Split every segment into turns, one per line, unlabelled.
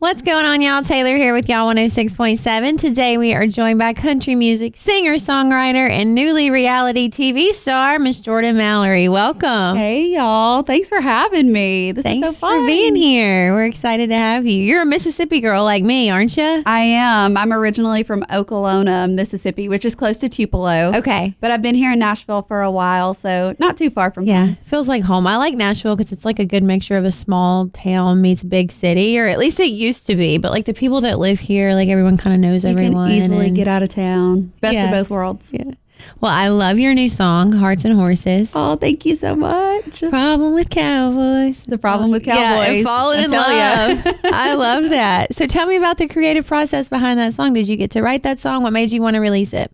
What's going on, y'all? Taylor here with y'all 106.7. Today we are joined by country music singer, songwriter, and newly reality TV star, Miss Jordyn Mallory. Welcome.
Hey, y'all. Thanks for having me. This is so fun.
Thanks for being here. We're excited to have you. You're a Mississippi girl like me, aren't you?
I am. I'm originally from Okolona, Mississippi, which is close to Tupelo.
Okay.
But I've been here in Nashville for a while, so not too far from
Yeah,
home.
feels like home. I like Nashville because it's like a good mixture of a small town meets big city, or at least it used to be. But like the people that live here, like everyone kind of knows everyone.
You can easily get out of town. Best of both worlds.
Yeah. Well, I love your new song, Hearts and Horses.
Oh, thank you so much.
Problem with Cowboys.
The problem with Cowboys.
Yeah, and falling in love. I love that. So tell me about the creative process behind that song. Did you get to write that song? What made you want to release it?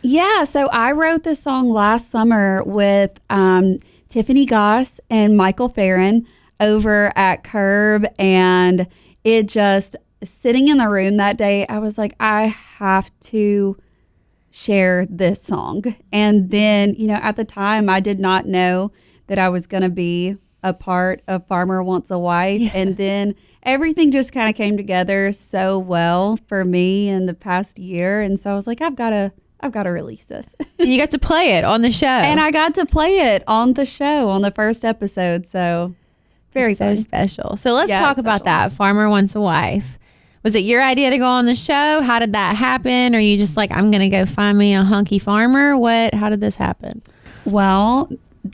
Yeah, so I wrote this song last summer with Tiffany Goss and Michael Farron over at Curb, and it just, sitting in the room that day, I was like, I have to share this song. And then, at the time, I did not know that I was going to be a part of Farmer Wants a Wife. Yeah. And then everything just kind of came together so well for me in the past year. And so I was like, I've got to release this.
And you got to play it on the show.
And I got to play it on the show on the first episode. So very
so special. So let's talk about that. Farmer Wants a Wife. Was it your idea to go on the show? How did that happen? Or are you just like, I'm going to go find me a hunky farmer? How did this happen?
Well,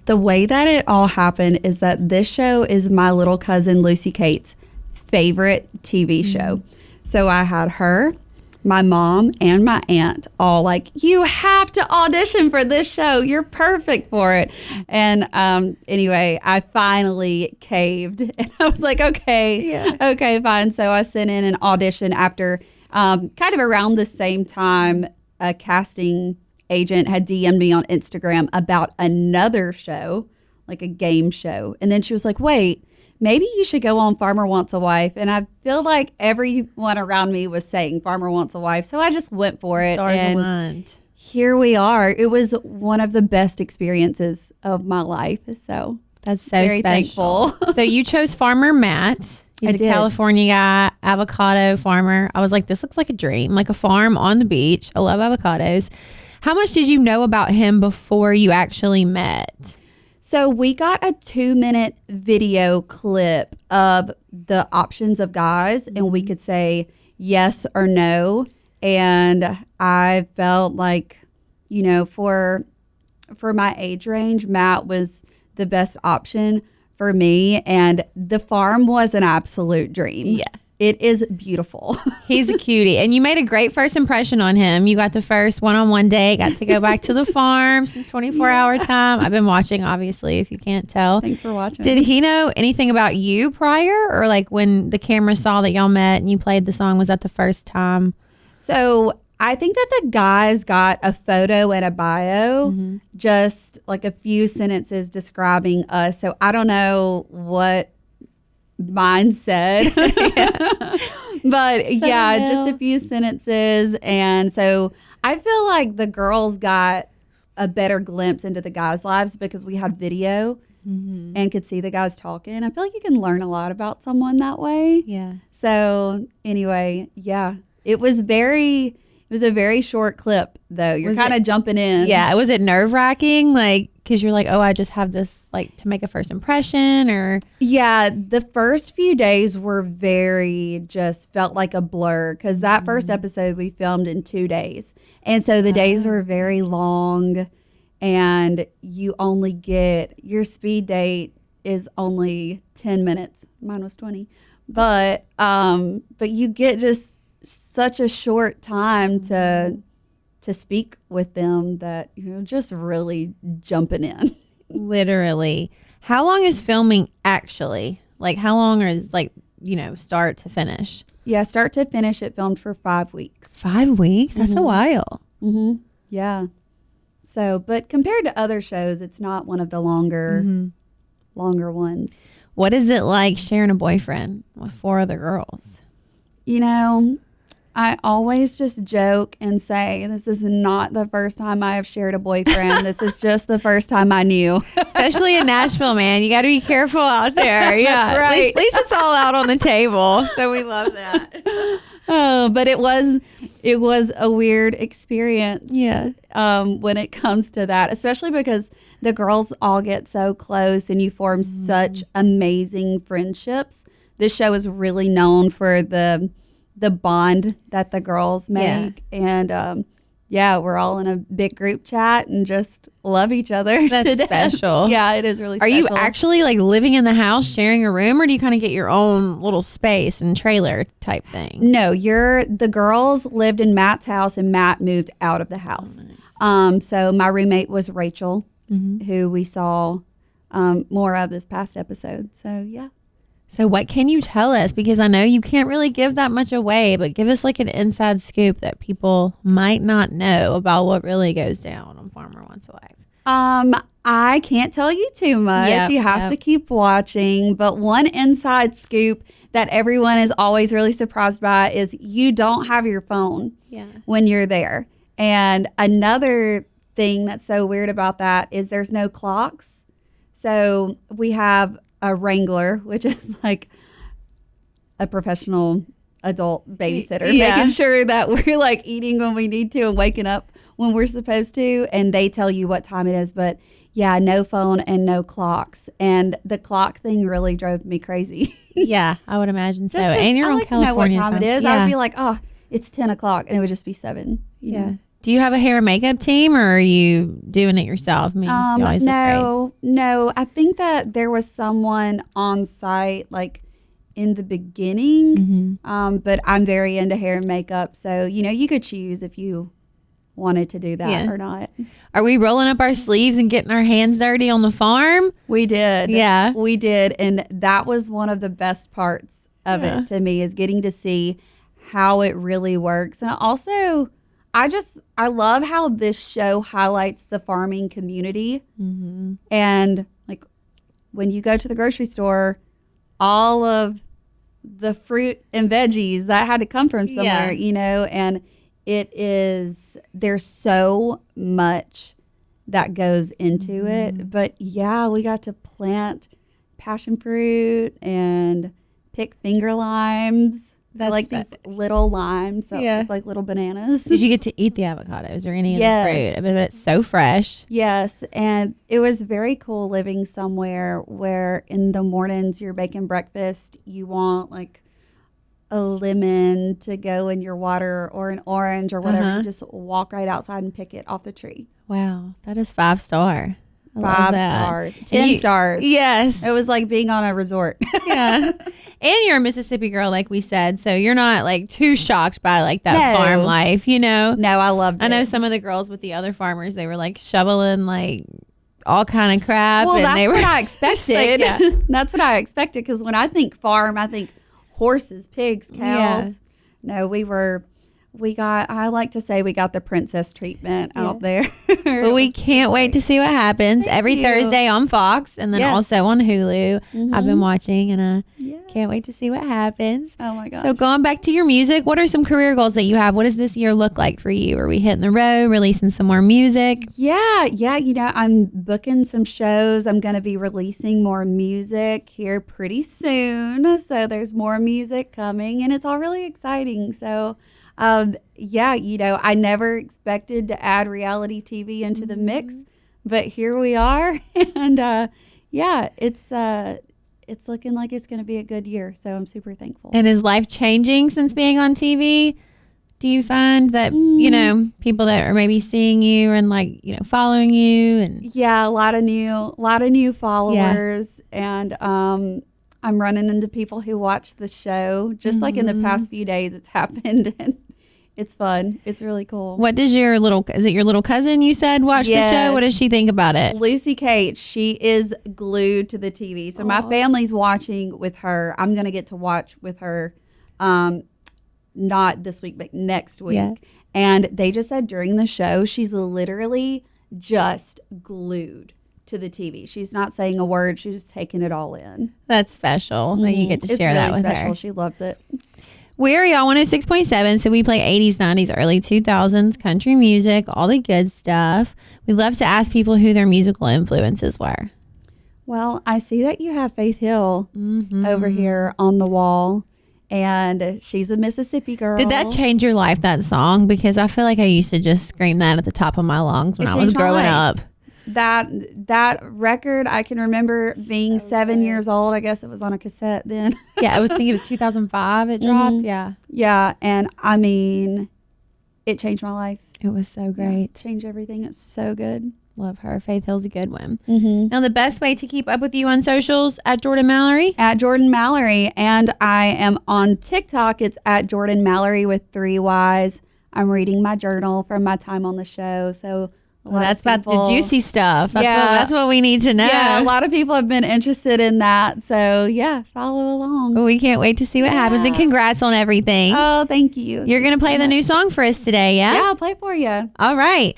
the way that it all happened is that this show is my little cousin Lucy Kate's favorite TV show. So I had her, my mom, and my aunt all like, you have to audition for this show. You're perfect for it. And anyway, I finally caved. And I was like, okay, fine. So I sent in an audition after kind of around the same time a casting agent had DM'd me on Instagram about another show, like a game show. And then she was like, wait, maybe you should go on Farmer Wants a Wife. And I feel like everyone around me was saying Farmer Wants a Wife. So I just went for it.
Stars
and
aligned.
Here we are. It was one of the best experiences of my life. So
that's so
very
special.
Thankful.
So you chose Farmer Matt. He's a California guy, avocado farmer. I was like, this looks like a dream, like a farm on the beach. I love avocados. How much did you know about him before you actually met?
So we got a 2-minute video clip of the options of guys, and we could say yes or no. And I felt like, for my age range, Matt was the best option for me. And the farm was an absolute dream.
Yeah.
It is beautiful.
He's a cutie. And you made a great first impression on him. You got the first one-on-one date, got to go back to the farm, some 24-hour time. I've been watching, obviously, if you can't tell.
Thanks for watching.
Did he know anything about you prior? Or like when the camera saw that y'all met and you played the song, was that the first time?
So I think that the guys got a photo and a bio, just like a few sentences describing us. So I don't know what mine said, but just a few sentences. And so I feel like the girls got a better glimpse into the guys' lives because we had video and could see the guys talking. I feel like you can learn a lot about someone that way.
Yeah.
So anyway, it was a very short clip though. You're kind of jumping in.
Yeah. Was it nerve wracking? Like, cause you're like, oh, I just have this like to make a first impression or.
Yeah. The first few days were just felt like a blur. Cause that first episode we filmed in 2 days. And so the days were very long and you only get, your speed date is only 10 minutes. Mine was 20, but you get just such a short time to speak with them that you're just really jumping in.
Literally. How long is filming actually? Like how long is start to finish?
Yeah, start to finish it filmed for 5 weeks.
5 weeks? That's a while.
Yeah. So, but compared to other shows, it's not one of the longer ones.
What is it like sharing a boyfriend with 4 other girls?
I always just joke and say, this is not the first time I have shared a boyfriend. This is just the first time I knew.
Especially in Nashville, man. You got to be careful out there. Yeah,
That's right.
At least it's all out on the table. So we love that.
Oh, but it was a weird experience.
Yeah.
When it comes to that, especially because the girls all get so close and you form such amazing friendships. This show is really known for the bond that the girls make. And we're all in a big group chat and just love each other.
That's special.
Yeah, it is really
special. Are you actually like living in the house, sharing a room, or do you kind of get your own little space and trailer type thing?
No, the girls lived in Matt's house and Matt moved out of the house. Oh, nice. So my roommate was Rachel, who we saw more of this past episode. So yeah.
So what can you tell us? Because I know you can't really give that much away, but give us like an inside scoop that people might not know about what really goes down on Farmer Wants a Wife.
I can't tell you too much.
Yep,
you have to keep watching. But one inside scoop that everyone is always really surprised by is you don't have your phone when you're there. And another thing that's so weird about that is there's no clocks. So we have a wrangler, which is like a professional adult babysitter, making sure that we're like eating when we need to and waking up when we're supposed to, and they tell you what time it is. But yeah, no phone and no clocks, and the clock thing really drove me crazy.
Yeah, I would imagine so.
And
you're
on California to know what time it is. I'd be like, oh, it's 10 o'clock, and it would just be 7. You know?
Do you have a hair and makeup team, or are you doing it yourself? I mean,
no. I think that there was someone on site like in the beginning, but I'm very into hair and makeup. So, you could choose if you wanted to do that or not.
Are we rolling up our sleeves and getting our hands dirty on the farm?
We did.
Yeah.
We did. And that was one of the best parts of it to me, is getting to see how it really works. And also, I love how this show highlights the farming community. And like when you go to the grocery store, all of the fruit and veggies that had to come from somewhere, and there's so much that goes into it. But yeah, we got to plant passion fruit and pick finger limes. That's like these little limes that look like little bananas.
Did you get to eat the avocados or any of the fruit? I mean, it's so fresh.
Yes, and it was very cool living somewhere where in the mornings you're making breakfast, you want like a lemon to go in your water or an orange or whatever. You just walk right outside and pick it off the tree.
Wow, that is 5-star.
5 stars. 10 stars.
Yes.
It was like being on a resort.
Yeah. And you're a Mississippi girl, like we said, so you're not like too shocked by like that farm life,
No, I loved it.
I know some of the girls with the other farmers, they were like shoveling like all kind of crap.
Well,
and
that's what I expected.
Like,
That's what I expected, because when I think farm, I think horses, pigs, cows. No, I like to say we got the princess treatment out there.
But we can't wait to see what happens every Thursday on Fox, and then also on Hulu. I've been watching, and I can't wait to see what happens.
Oh my gosh.
So going back to your music, what are some career goals that you have? What does this year look like for you? Are we hitting the road, releasing some more music?
Yeah. I'm booking some shows. I'm going to be releasing more music here pretty soon. So there's more music coming, and it's all really exciting. So I never expected to add reality TV into the mix, but here we are. And it's looking like it's going to be a good year. So I'm super thankful.
And is life changing since being on TV? Do you find that, people that are maybe seeing you and like, following you? And
yeah, a lot of new followers. And I'm running into people who watch the show. Just like in the past few days, it's happened. And it's fun. It's really cool.
What does your little cousin you said watch the show? What does she think about it?
Lucy Kate, she is glued to the TV. So my family's watching with her. I'm going to get to watch with her, not this week, but next week. Yeah. And they just said during the show, she's literally just glued to the TV. She's not saying a word. She's just taking it all in.
That's special that you get to share that with her.
It's really special. She loves it.
We're Y'all 106.7, so we play 80s, 90s, early 2000s, country music, all the good stuff. We love to ask people who their musical influences were.
Well, I see that you have Faith Hill over here on the wall, and she's a Mississippi girl.
Did that change your life, that song? Because I feel like I used to just scream that at the top of my lungs when I was growing up.
That record, I can remember being 7 years old. I guess it was on a cassette then.
Yeah, I think it was 2005 it dropped. Yeah.
Yeah, and I mean, it changed my life.
It was so great.
Yeah, changed everything. It's so good.
Love her. Faith Hill's a good one. Now, the best way to keep up with you on socials, at Jordyn Mallory?
At Jordyn Mallory. And I am on TikTok. It's at Jordyn Mallory with 3 Ys. I'm reading my journal from my time on the show. So
that's about the juicy stuff. That's what we need to know.
Yeah, a lot of people have been interested in that. So, yeah, follow along.
Well, we can't wait to see what happens. And congrats on everything.
Oh, thank you.
You're going to play the new song for us today, yeah?
Yeah, I'll play it for you.
All right.